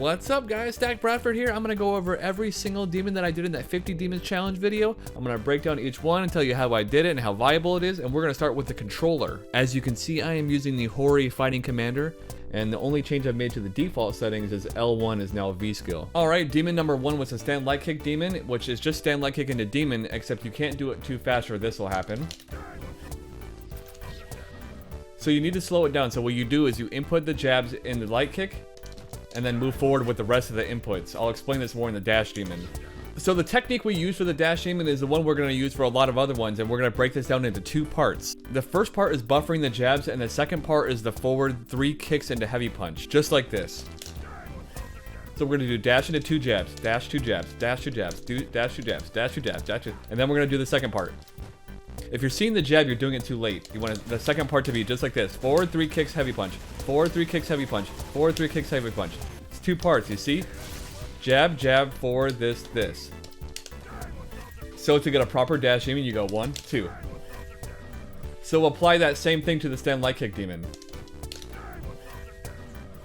What's up guys, Stack Bradford here. I'm going to go over every single demon that I did in that 50 demons challenge video. I'm going to break down each one and tell you how I did it and how viable it is, and we're going to start with the controller. As you can see, I am using the Hori Fighting Commander, and the only change I've made to the default settings is L1 is now V skill. Alright, demon number 1 was a stand light kick demon, which is just stand light kick into demon, except you can't do it too fast or this will happen. So you need to slow it down. So what you do is you input the jabs in the light kick, and then move forward with the rest of the inputs. I'll explain this more in the dash demon. So the technique we use for the dash demon is the one we're going to use for a lot of other ones, and we're going to break this down into two parts. The first part is buffering the jabs, and the second part is the forward 3 kicks into heavy punch, just like this. So we're going to do dash into 2 jabs, dash 2 jabs, dash 2 jabs, dash 2 jabs, dash 2 jabs, dash 2, and then we're going to do the second part. If you're seeing the jab, you're doing it too late. You want the second part to be just like this. Forward 3 kicks, heavy punch. Forward 3 kicks, heavy punch. Forward 3 kicks, heavy punch. It's 2 parts, you see? Jab, jab, forward, this. So to get a proper dash demon, you go 1, 2. So apply that same thing to the stand light kick demon.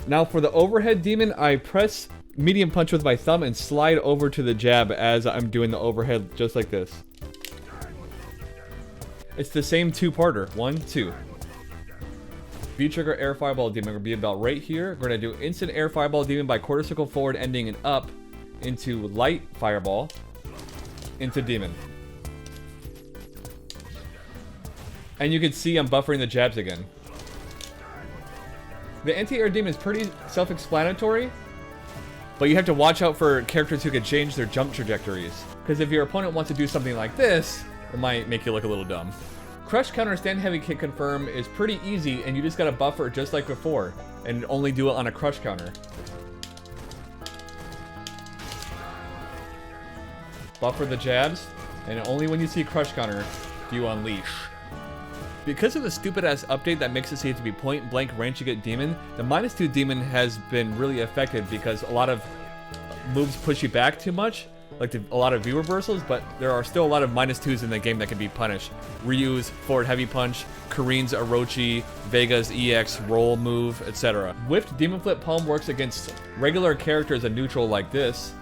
Now for the overhead demon, I press medium punch with my thumb and slide over to the jab as I'm doing the overhead, just like this. It's the same 2-parter. 1, 2. V-trigger air fireball demon will be about right here. We're going to do instant air fireball demon by quarter circle forward ending and up into light fireball into demon. And you can see I'm buffering the jabs again. The anti-air demon is pretty self-explanatory, but you have to watch out for characters who can change their jump trajectories. Because if your opponent wants to do something like this, it might make you look a little dumb. Crush counter stand heavy kick confirm is pretty easy, and you just gotta buffer just like before and only do it on a crush counter. Buffer the jabs, and only when you see crush counter do you unleash. Because of the stupid ass update that makes it seem to be point blank range to get demon, the -2 demon has been really affected because a lot of moves push you back too much. Like a lot of V reversals, but there are still a lot of -2s in the game that can be punished. Ryu's forward heavy punch, Karin's Orochi, Vega's EX roll move, etc. Whiffed demon flip palm works against regular characters and neutral like this,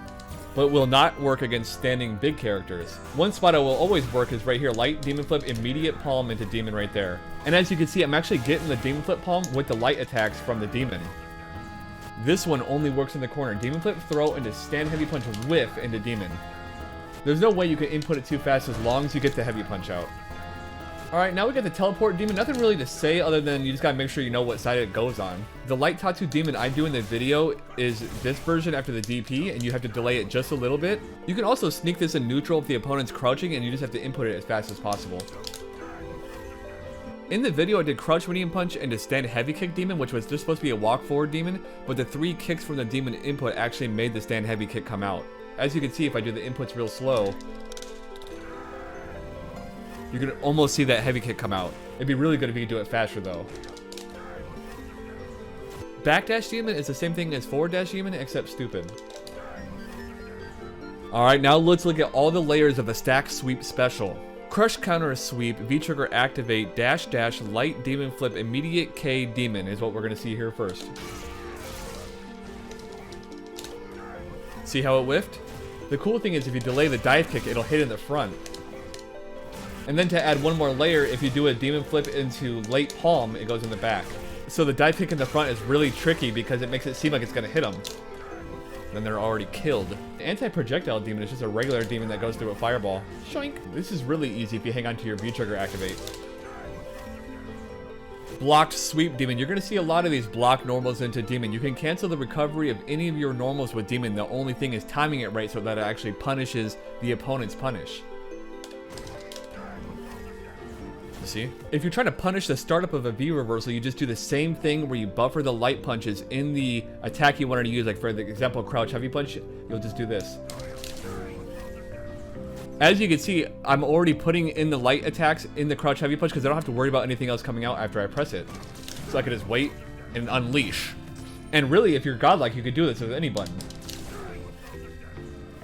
but will not work against standing big characters. One spot it will always work is right here, light demon flip immediate palm into demon right there. And as you can see, I'm actually getting the demon flip palm with the light attacks from the demon. This one only works in the corner. Demon flip throw into stand heavy punch whiff into demon. There's no way you can input it too fast as long as you get the heavy punch out. Alright, now we got the teleport demon. Nothing really to say other than you just gotta make sure you know what side it goes on. The light tatsu demon I do in the video is this version after the DP, and you have to delay it just a little bit. You can also sneak this in neutral if the opponent's crouching, and you just have to input it as fast as possible. In the video, I did crouch medium punch into stand heavy kick demon, which was just supposed to be a walk forward demon, but the 3 kicks from the demon input actually made the stand heavy kick come out. As you can see, if I do the inputs real slow, you can almost see that heavy kick come out. It'd be really good if you could do it faster though. Backdash demon is the same thing as forward dash demon, except stupid. Alright, now let's look at all the layers of the stack sweep special. Crush counter sweep, V-trigger activate, dash dash, light demon flip, immediate K demon is what we're going to see here first. See how it whiffed? The cool thing is if you delay the dive kick, it'll hit in the front. And then to add one more layer, if you do a demon flip into late palm, it goes in the back. So the dive kick in the front is really tricky because it makes it seem like it's going to hit them. Then they're already killed. The anti-projectile demon is just a regular demon that goes through a fireball. Shoink! This is really easy if you hang on to your V-trigger activate. Blocked sweep demon. You're going to see a lot of these block normals into demon. You can cancel the recovery of any of your normals with demon. The only thing is timing it right so that it actually punishes the opponent's punish. See? If you're trying to punish the startup of a V reversal, you just do the same thing where you buffer the light punches in the attack you wanted to use. Like for the example, crouch heavy punch, you'll just do this. As you can see, I'm already putting in the light attacks in the crouch heavy punch because I don't have to worry about anything else coming out after I press it. So I can just wait and unleash. And really, if you're godlike, you could do this with any button.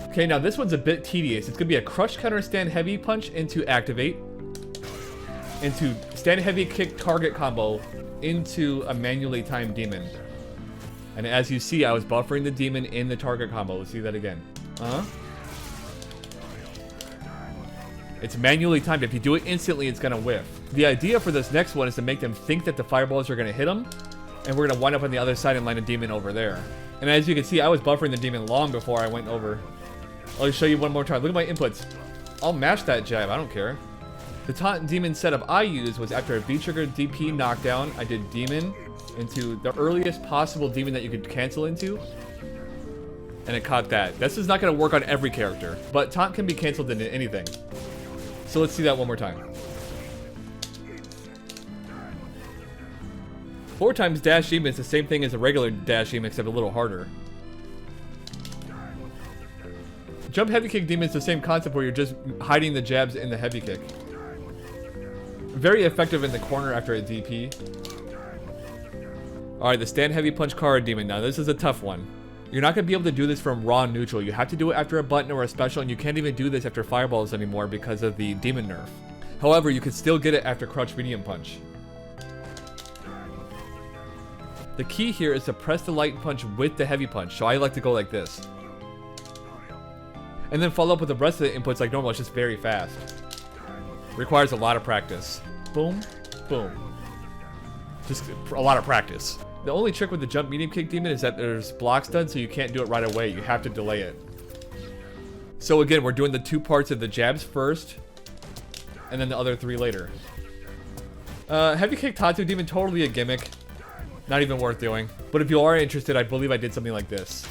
Okay, now this one's a bit tedious. It's going to be a crush counter stand heavy punch into activate, into stand heavy kick target combo into a manually timed demon. And as you see, I was buffering the demon in the target combo. Let's see that again. It's manually timed. If you do it instantly, it's gonna whiff. The idea for this next one is to make them think that the fireballs are gonna hit them, and we're gonna wind up on the other side and land a demon over there. And as you can see, I was buffering the demon long before I went over. I'll show you one more time. Look at my inputs. I'll mash that jab, I don't care. The taunt demon setup I used was after a V-trigger DP knockdown, I did demon into the earliest possible demon that you could cancel into, and it caught that. This is not going to work on every character, but taunt can be canceled into anything. So let's see that one more time. 4 times dash demon is the same thing as a regular dash demon, except a little harder. Jump heavy kick demon is the same concept where you're just hiding the jabs in the heavy kick. Very effective in the corner after a DP. Alright, the stand heavy punch Kara demon. Now this is a tough one. You're not going to be able to do this from raw neutral. You have to do it after a button or a special, and you can't even do this after fireballs anymore because of the demon nerf. However, you can still get it after crouch medium punch. The key here is to press the light punch with the heavy punch, so I like to go like this. And then follow up with the rest of the inputs like normal. It's just very fast. Requires a lot of practice. Boom, boom. Just a lot of practice. The only trick with the jump medium kick demon is that there's blocks done, so you can't do it right away. You have to delay it. So again, we're doing the 2 parts of the jabs first, and then the other 3 later. Heavy kick tatsu demon, totally a gimmick. Not even worth doing. But if you are interested, I believe I did something like this.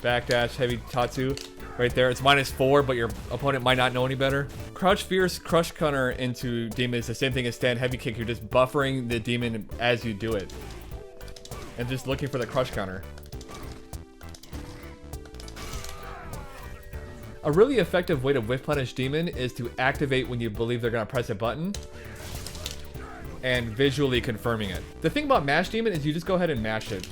Backdash, heavy tatsu. Right there, it's -4, but your opponent might not know any better. Crouch fierce crush counter into demon is the same thing as stand heavy kick. You're just buffering the demon as you do it. And just looking for the crush counter. A really effective way to whiff punish demon is to activate when you believe they're going to press a button. And visually confirming it. The thing about mash demon is you just go ahead and mash it.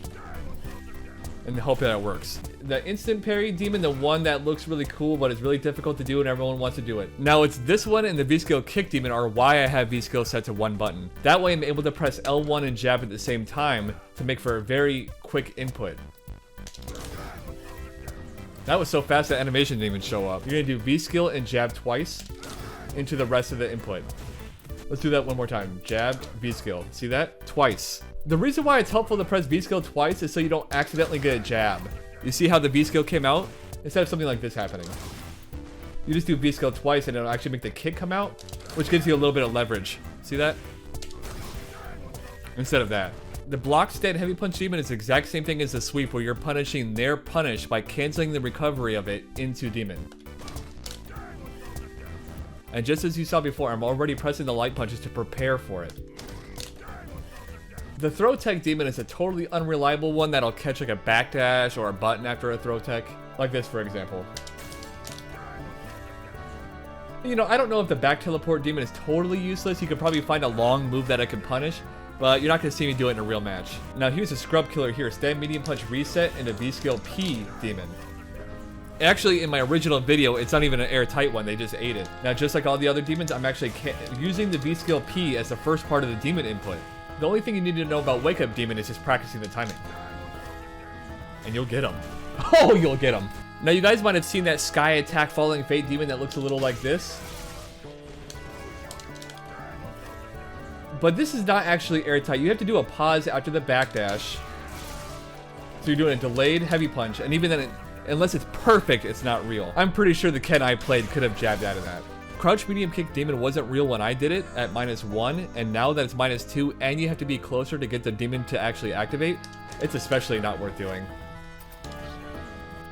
And hope that it works. The instant parry demon, the one that looks really cool but is really difficult to do and everyone wants to do it. Now it's this one and the V-skill kick demon are why I have V-skill set to 1 button. That way I'm able to press L1 and jab at the same time to make for a very quick input. That was so fast that animation didn't even show up. You're gonna do V-skill and jab twice into the rest of the input. Let's do that one more time. Jab, V-skill. See that? Twice. The reason why it's helpful to press V-skill twice is so you don't accidentally get a jab. You see how the V-skill came out? Instead of something like this happening. You just do V-skill twice and it'll actually make the kick come out, which gives you a little bit of leverage. See that? Instead of that. The block stand heavy punch demon is the exact same thing as the sweep, where you're punishing their punish by canceling the recovery of it into demon. And just as you saw before, I'm already pressing the light punches to prepare for it. The throw tech demon is a totally unreliable one that'll catch like a backdash or a button after a throw tech. Like this, for example. You know, I don't know if the back teleport demon is totally useless. You could probably find a long move that I can punish, but you're not going to see me do it in a real match. Now here's a scrub killer here. Stand medium punch reset into V-skill P demon. Actually, in my original video, it's not even an airtight one. They just ate it. Now, just like all the other demons, I'm actually using the V-skill P as the first part of the demon input. The only thing you need to know about Wake Up Demon is just practicing the timing. And you'll get them. Oh, you'll get them. Now, you guys might have seen that Sky Attack Falling Fate Demon that looks a little like this. But this is not actually airtight. You have to do a pause after the backdash. So you're doing a delayed heavy punch. And even then, unless it's perfect, it's not real. I'm pretty sure the Ken I played could have jabbed out of that. Crouch medium kick demon wasn't real when I did it at -1, and now that it's -2 and you have to be closer to get the demon to actually activate, it's especially not worth doing.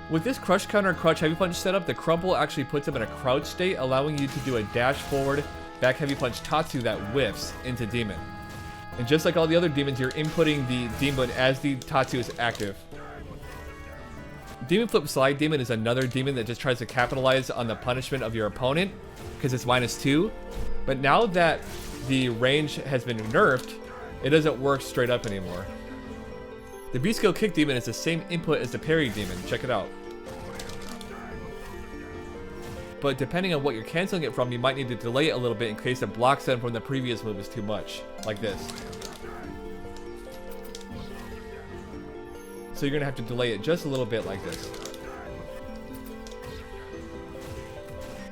With this crush counter crouch heavy punch setup, the crumple actually puts him in a crouch state, allowing you to do a dash forward back heavy punch tatsu that whiffs into demon. And just like all the other demons, you're inputting the demon as the tatsu is active. Demon Flip Slide Demon is another demon that just tries to capitalize on the punishment of your opponent because it's -2. But now that the range has been nerfed, it doesn't work straight up anymore. The V-skill Kick Demon is the same input as the Parry Demon. Check it out. But depending on what you're canceling it from, you might need to delay it a little bit in case the block stun from the previous move is too much. Like this. so you're gonna have to delay it just a little bit like this.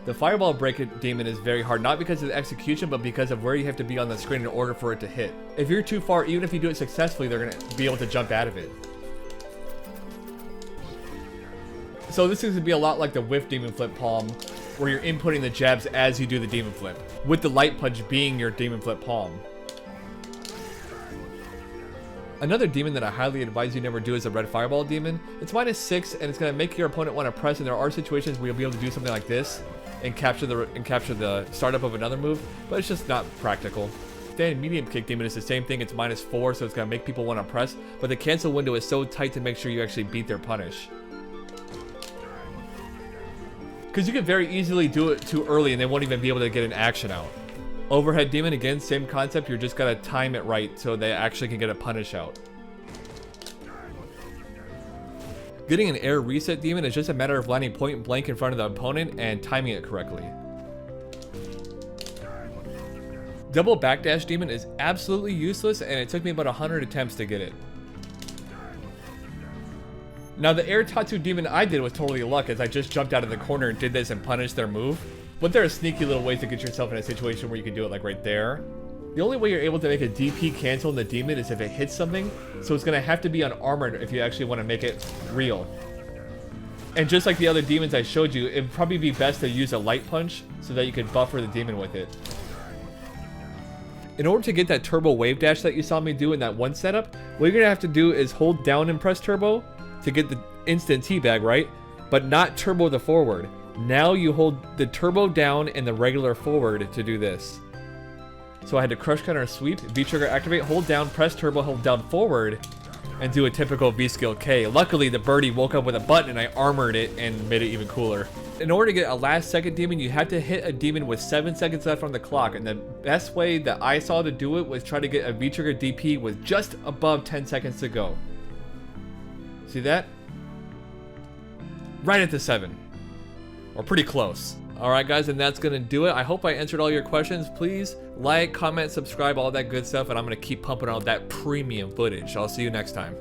The fireball break demon is very hard, not because of the execution, but because of where you have to be on the screen in order for it to hit. If you're too far, even if you do it successfully, they're gonna be able to jump out of it. So this is gonna be a lot like the Whiff demon flip palm, where you're inputting the jabs as you do the demon flip, with the light punch being your demon flip palm. Another demon that I highly advise you never do is a red fireball demon. It's -6 and it's gonna make your opponent want to press, and there are situations where you'll be able to do something like this and capture the startup of another move, but it's just not practical. Standard medium kick demon is the same thing. It's -4, so it's gonna make people want to press, but the cancel window is so tight to make sure you actually beat their punish. Because you could very easily do it too early and they won't even be able to get an action out. Overhead demon, again, same concept. You're just gotta time it right so they actually can get a punish out. Getting an air reset demon is just a matter of landing point blank in front of the opponent and timing it correctly. Double backdash demon is absolutely useless, and it took me about 100 attempts to get it. Now the air tatsu demon I did was totally luck, as I just jumped out of the corner and did this and punished their move. But there are sneaky little ways to get yourself in a situation where you can do it, like right there. The only way you're able to make a DP cancel in the demon is if it hits something, so it's going to have to be unarmored if you actually want to make it real. And just like the other demons I showed you, it would probably be best to use a light punch so that you can buffer the demon with it. In order to get that turbo wave dash that you saw me do in that one setup, what you're going to have to do is hold down and press turbo to get the instant teabag, right? But not turbo the forward. Now you hold the turbo down and the regular forward to do this. So I had to crush counter sweep, V-trigger activate, hold down, press turbo, hold down forward, and do a typical V-skill K. Luckily, the birdie woke up with a button and I armored it and made it even cooler. In order to get a last second demon, you have to hit a demon with 7 seconds left on the clock, and the best way that I saw to do it was try to get a V-trigger DP with just above 10 seconds to go. See that? Right at the 7. Or pretty close. Alright guys, and that's gonna do it. I hope I answered all your questions. Please like, comment, subscribe, all that good stuff, and I'm gonna keep pumping out that premium footage. I'll see you next time.